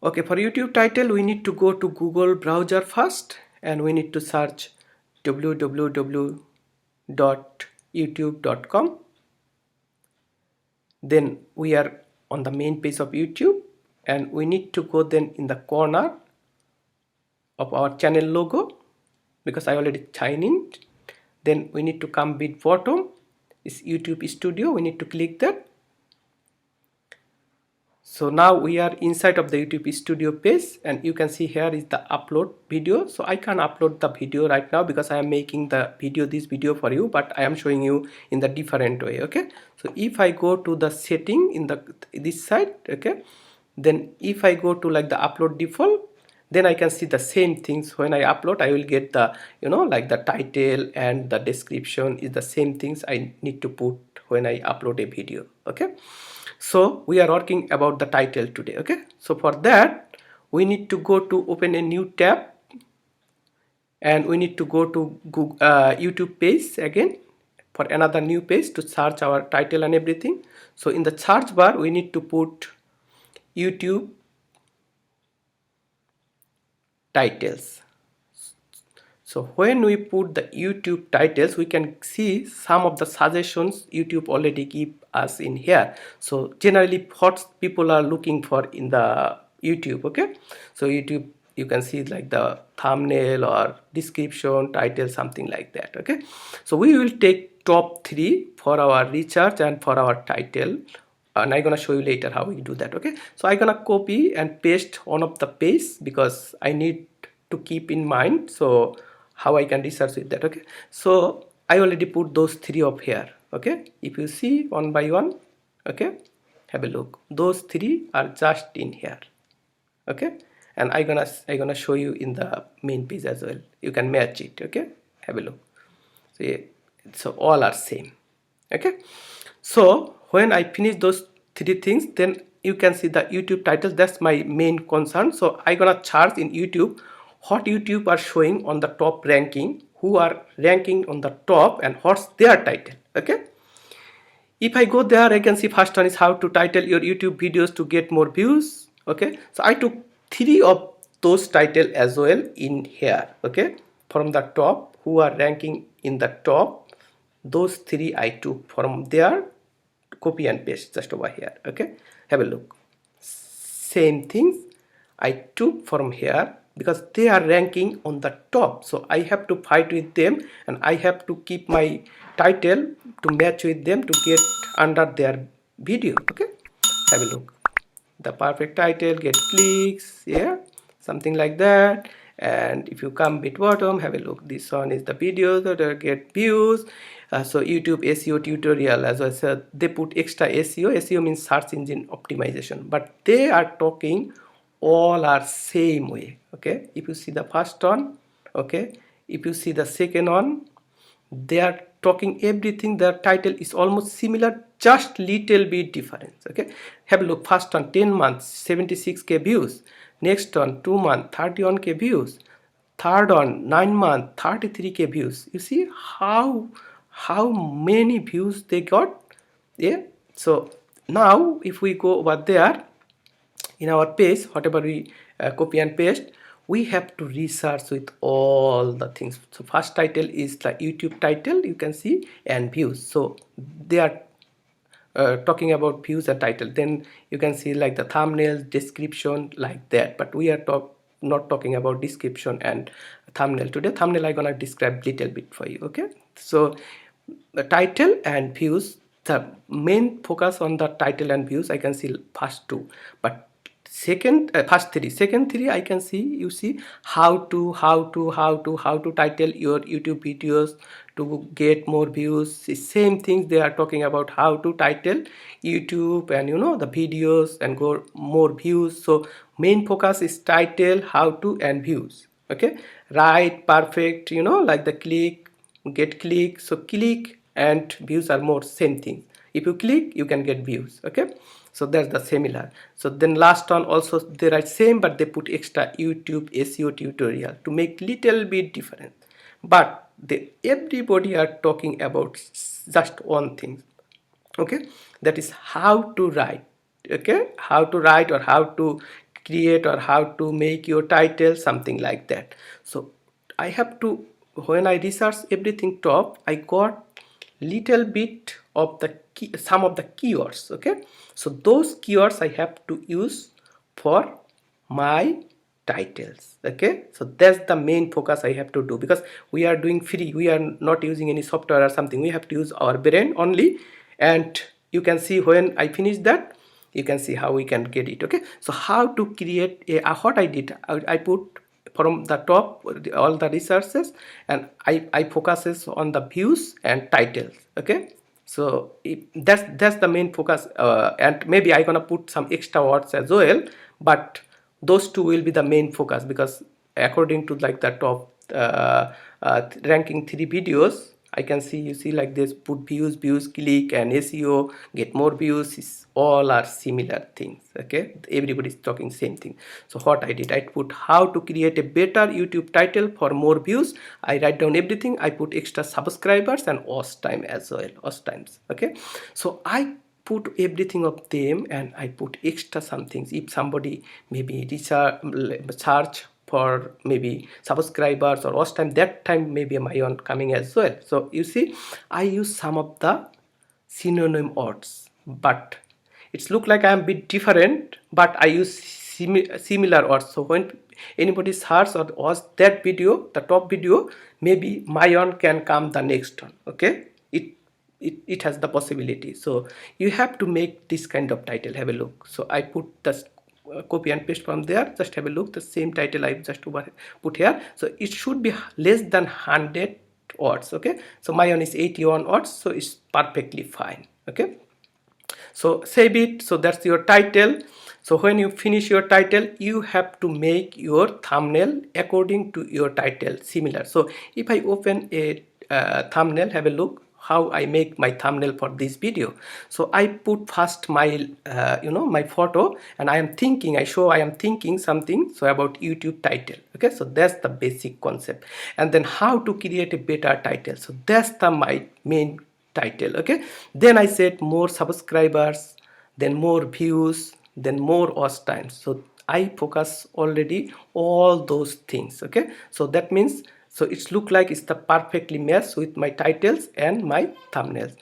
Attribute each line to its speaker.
Speaker 1: Okay, for YouTube title, we need to go to Google browser first and we need to search www.youtube.com. Then we are on the main page of YouTube and we need to go then in the corner of our channel logo because I already signed in. Then we need to come bit bottom is YouTube Studio. We need to click that. So now we are inside of the YouTube Studio page and you can see here is the upload video. So I can upload the video right now because I am making the video, this video for you, but I am showing you in the different way. Okay, so if I go to the setting in the this side, okay, then if I go to like the upload default, then I can see the same things. When I upload, I will get the, you know, like the title and the description is the same things I need to put when I upload a video. Okay, so we are working about the title today. Okay, so for that we need to go to open a new tab and we need to go to Google, YouTube page again for another new page to search our title and everything. So in the search bar we need to put YouTube titles. So when we put the YouTube titles, we can see some of the suggestions YouTube already give us in here. So generally what people are looking for in the YouTube. Okay, so YouTube, you can see like the thumbnail or description, title, something like that. Okay, so we will take top 3 for our research and for our title, and I'm gonna show you later how we do that. Okay, so I'm gonna copy and paste one of the page because I need to keep in mind so how I can research with that. Okay, so I already put those 3 up here. Okay, if you see one by one, okay, have a look, those 3 are just in here. Okay, and I'm gonna show you in the main page as well. You can match it. Okay, have a look. So, yeah, so all are same. Okay, so when I finish those 3 things, then you can see the YouTube title. That's my main concern. So I'm gonna charge in YouTube what YouTube are showing on the top ranking, who are ranking on the top and what's their title. Okay, if I go there, I can see first one is how to title your YouTube videos to get more views. Okay, so I took 3 of those title as well in here. Okay, from the top, who are ranking in the top, those 3 I took from there, copy and paste just over here. Okay, have a look, same things I took from here because they are ranking on the top, so I have to fight with them and I have to keep my title to match with them to get under their video. Okay, have a look, the perfect title, get clicks, yeah, something like that. And if you come bit bottom, have a look, this one is the videos that get views. So YouTube SEO tutorial, as I said, they put extra SEO means search engine optimization, but they are talking all are same way. Okay, if you see the first one, okay, if you see the second one, they are talking everything, their title is almost similar, just little bit difference. Okay, have a look, first one 10 months 76k views, next one 2 months 31k views, third one 9 months 33k views. You see how many views they got. Yeah, so now if we go over there in our page, whatever we copy and paste, we have to research with all the things. So first title is the YouTube title, you can see, and views. So they are talking about views and title. Then you can see like the thumbnails, description, like that. But we are not talking about description and thumbnail today. Thumbnail I'm gonna describe little bit for you. Okay, so the title and views, the main focus on the title and views I can see first 2, but first 3, second 3 I can see, you see how to title your YouTube videos to get more views. The same things they are talking about, how to title YouTube and, you know, the videos and go more views. So main focus is title, how to, and views. Okay, right, perfect, you know, like the click, get click. So click and views are more same thing. If you click, you can get views. Okay, so that's the similar. So then last one also they write same, but they put extra YouTube SEO tutorial to make little bit different. But everybody are talking about just one thing. Okay, that is how to write. Okay, how to write or how to create or how to make your title, something like that. So I have to, when I research everything top, I got little bit of the some of the keywords. Okay, so those keywords I have to use for my titles. Okay, so that's the main focus I have to do, because we are doing free, we are not using any software or something, we have to use our brain only. And you can see when I finish that, you can see how we can get it. Okay, so how to create what I did, I put from the top all the resources, and I focuses on the views and titles. Okay, so that's the main focus, and maybe I gonna put some extra words as well, but those two will be the main focus, because according to like the top ranking 3 videos, I can see, you see like this, put views click and SEO, get more views, is all are similar things. Okay, everybody is talking same thing. So what I did, I put how to create a better YouTube title for more views. I write down everything, I put extra subscribers and watch time as well, watch times. Okay, so I put everything of them, and I put extra some things. If somebody maybe research search for maybe subscribers or watch time, that time maybe my own coming as well. So you see, I use some of the synonym words, but it's look like I'm a bit different, but I use similar words. So when anybody search or watch that video, the top video, maybe my own can come the next one. Okay, it has the possibility. So you have to make this kind of title. Have a look. So I put the copy and paste from there. Just have a look, the same title I just put here. So it should be less than 100 words. Okay, so my own is 81 words, so it's perfectly fine. Okay, so save it. So that's your title. So when you finish your title, you have to make your thumbnail according to your title similar. So if I open a thumbnail, have a look how I make my thumbnail for this video. So I put first my my photo, and I am thinking, I am thinking something so about YouTube title. Okay, so that's the basic concept. And then how to create a better title, so that's the my main title. Okay, then I said more subscribers, then more views, then more watch times. So I focus already all those things. Okay, so that means, so it's look like it's the perfectly match with my titles and my thumbnails.